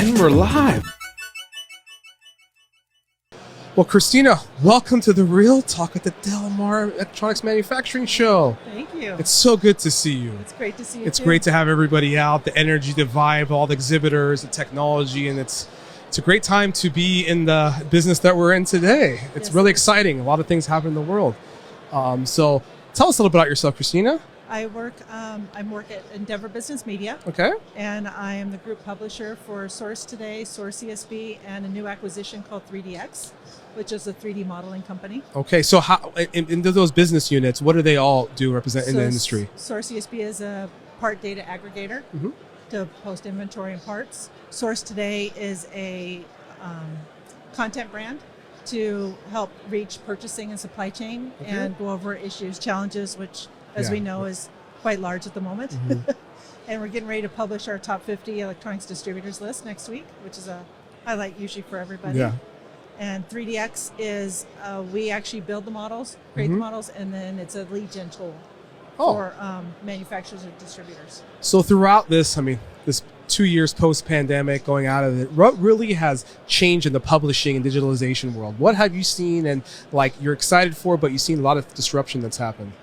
And we're live. Well, Christina, welcome to the Real Talk at the Del Mar Electronics Manufacturing Show. Thank you. It's so good to see you. It's great to see you. It's too. great to have everybody out, the energy, the vibe, all the exhibitors, the technology, and it's a great time to be in the business that we're in today. It's Yes. really exciting. A lot of things happen in the world. So tell us a little bit about yourself, Christina. I work at Endeavor Business Media. Okay. And I am the group publisher for SourceToday, SourceESB, and a new acquisition called 3DX, which is a 3D modeling company. Okay. So how in those business units, what do they all do represent in the industry? SourceESB is a part data aggregator to post inventory and parts. SourceToday is a content brand to help reach purchasing and supply chain and go over issues, challenges, which, as we know, is quite large at the moment. And we're getting ready to publish our top 50 electronics distributors list next week, which is a highlight usually for everybody. Yeah. And 3DX is, we actually build the models, create the models, and then it's a lead gen tool for manufacturers and distributors. So throughout this, this 2 years post-pandemic, going out of it, what really has changed in the publishing and digitalization world? What have you seen and you're excited for, but you've seen a lot of disruption that's happened?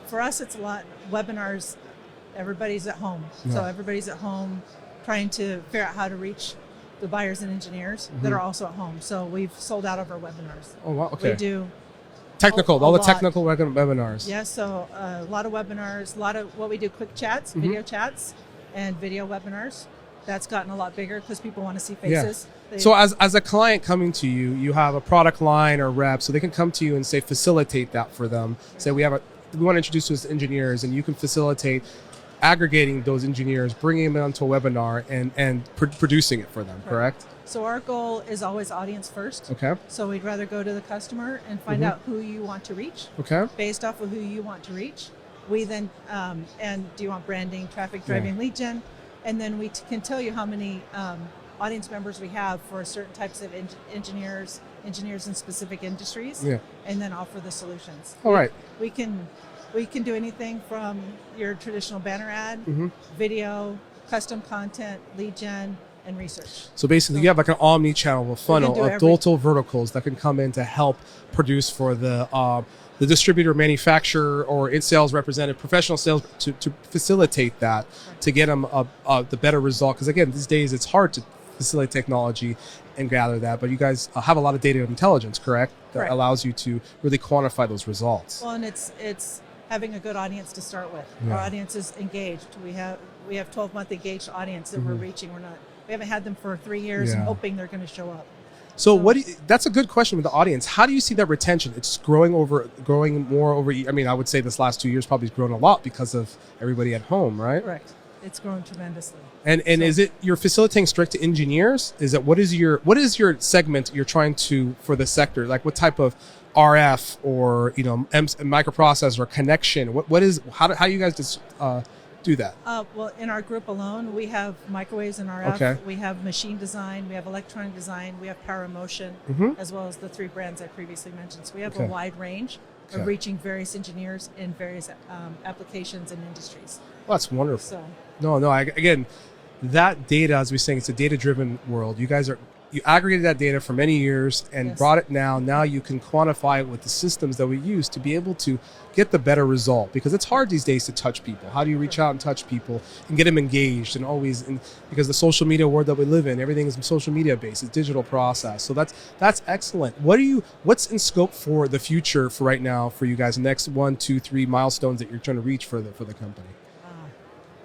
For us, it's a lot. Webinars, everybody's at home. So everybody's at home trying to figure out how to reach the buyers and engineers that are also at home. So we've sold out of our webinars. Oh, wow. Okay. We do technical, all the technical webinars. Yeah, so a lot of webinars, a lot of what we do, quick chats, video chats, and video webinars. That's gotten a lot bigger because people want to see faces. Yeah. So as a client coming to you, you have a product line or rep, so they can come to you and say, facilitate that for them. Say, we want to introduce you as engineers, and you can facilitate aggregating those engineers, bringing them onto a webinar and producing it for them, correct? So our goal is always audience first. Okay. So we'd rather go to the customer and find out who you want to reach. Okay. Based off of who you want to reach. We then, and do you want branding, traffic driving, lead gen? And then we can tell you how many audience members we have for certain types of engineers in specific industries, and then offer the solutions. All right. We can do anything from your traditional banner ad, video, custom content, lead gen, and research. So basically, you have an omnichannel funnel of multiple verticals that can come in to help produce for the distributor, manufacturer, or in sales representative, professional sales to facilitate that, to get them the better result. Because again, these days it's hard to facilitate technology and gather that, but you guys have a lot of data intelligence, correct? That allows you to really quantify those results. Well, and it's having a good audience to start with. Our audience is engaged. We have 12-month engaged audience that we're reaching. We haven't had them for 3 years and hoping they're going to show up. So that's a good question with the audience. How do you see that retention? It's growing more over. I would say this last 2 years probably has grown a lot because of everybody at home, right? Correct. It's grown tremendously. And is it you're facilitating straight to engineers? Is it what is your segment you're trying to for the sector? Like what type of RF or microprocessor or connection? How do you guys do that? Well, in our group alone, we have microwaves and RF. Okay. We have machine design. We have electronic design. We have power and motion, as well as the 3 brands I previously mentioned. So we have a wide range of reaching various engineers in various applications and industries. Well, that's wonderful. So, again, that data, as we're saying, it's a data-driven world. You aggregated that data for many years and brought it now. Now you can quantify it with the systems that we use to be able to get the better result, because it's hard these days to touch people. How do you reach out and touch people and get them engaged because the social media world that we live in, everything is social media based, it's digital process. So that's excellent. What's in scope for the future for right now for you guys, next 1, 2, 3 milestones that you're trying to reach for the company?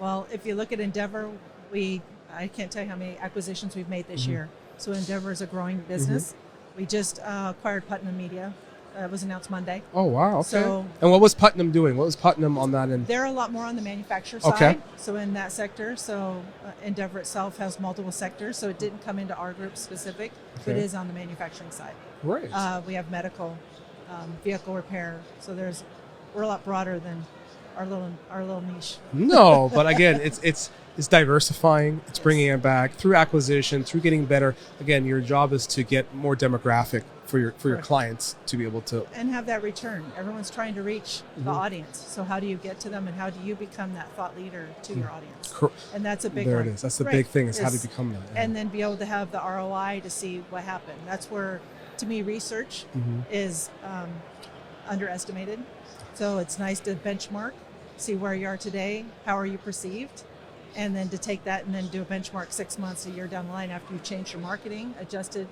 Well, if you look at Endeavor, I can't tell you how many acquisitions we've made this year. So Endeavor is a growing business. We just acquired Putnam Media. It was announced Monday. Oh, wow. Okay. So, and what was Putnam doing? What was Putnam on that end? They're a lot more on the manufacturer side. So in that sector. So Endeavor itself has multiple sectors. So it didn't come into our group specific, but it is on the manufacturing side. Right. We have medical, vehicle repair. So we're a lot broader than our little niche. No, but again, it's diversifying. It's bringing it back through acquisition, through getting better. Again, your job is to get more demographic for your Correct. clients to be able to. And have that return. Everyone's trying to reach the audience. So how do you get to them, and how do you become that thought leader to your audience? And that's a big there one. it is. That's the big thing, is how to become that. Yeah. And then be able to have the ROI to see what happened. That's where, to me, research is underestimated. So it's nice to benchmark, see where you are today, how are you perceived, and then to take that and then do a benchmark 6 months, a year down the line after you've changed your marketing, adjusted,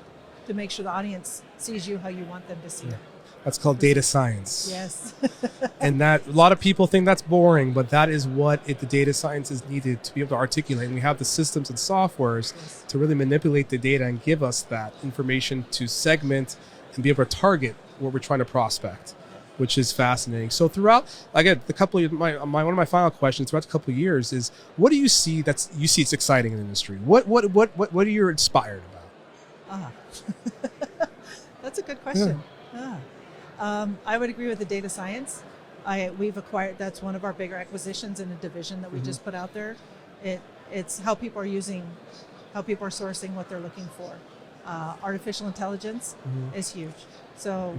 to make sure the audience sees you how you want them to see it. That's called data science. Yes. And that, a lot of people think that's boring, but that is what the data science is needed to be able to articulate. And we have the systems and softwares to really manipulate the data and give us that information to segment and be able to target what we're trying to prospect, which is fascinating. So throughout, again, the couple of one of my final questions throughout the couple of years is, what do you see it's exciting in the industry? What are you inspired about? That's a good question. I would agree with the data science. We've acquired, that's one of our bigger acquisitions in a division that we just put out there. It's how people are sourcing what they're looking for. Artificial intelligence is huge. So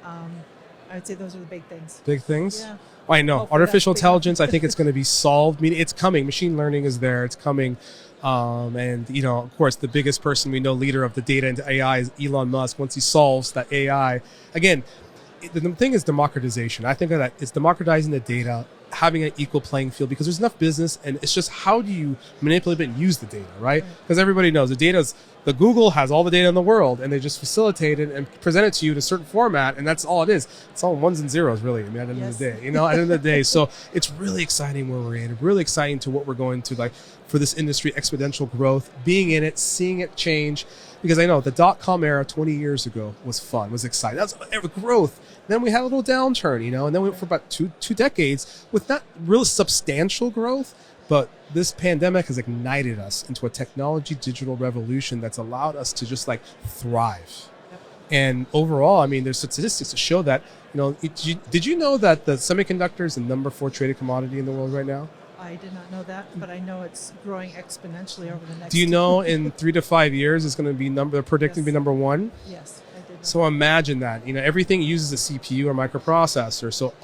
I would say those are the big things. Big things? Yeah. Oh, I know. Artificial intelligence, I think it's going to be solved. I mean, it's coming. Machine learning is there. It's coming. And, of course, the biggest person we know, leader of the data into AI, is Elon Musk. Once he solves that AI, again, the thing is democratization. I think of that. It's democratizing the data, having an equal playing field, because there's enough business, and it's just how do you manipulate it and use the data, right? Because everybody knows the Google has all the data in the world, and they just facilitate it and present it to you in a certain format, and that's all it is. It's all ones and zeros, really. I mean, at the end of the day, at the end of the day. So it's really exciting where we're in, really exciting to what we're going to, like, for this industry, exponential growth, being in it, seeing it change. Because I know the .com era 20 years ago was fun, was exciting. That was growth. Then we had a little downturn, and then we went for about two decades with not real substantial growth, but this pandemic has ignited us into a technology digital revolution that's allowed us to just thrive. And overall, I mean, there's statistics to show that, did you know that the semiconductor is the number 4 traded commodity in the world right now? I did not know that, but I know it's growing exponentially over the next. Do you know in 3 to 5 years it's going to be they're predicting to be number 1? Yes, I did know. So imagine that, everything uses a CPU or microprocessor. So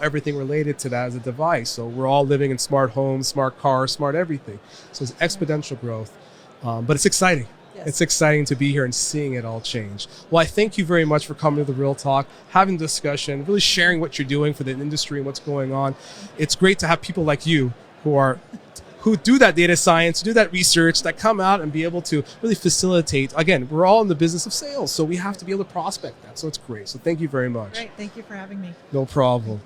everything related to that is a device. So we're all living in smart homes, smart cars, smart everything. So it's exponential growth, but it's exciting. Yes. It's exciting to be here and seeing it all change. Well, I thank you very much for coming to the Real Talk, having discussion, really sharing what you're doing for the industry and what's going on. It's great to have people like you who do that data science, do that research, that come out and be able to really facilitate. Again, we're all in the business of sales, so we have to be able to prospect that. So it's great. So thank you very much. Great. Thank you for having me. No problem.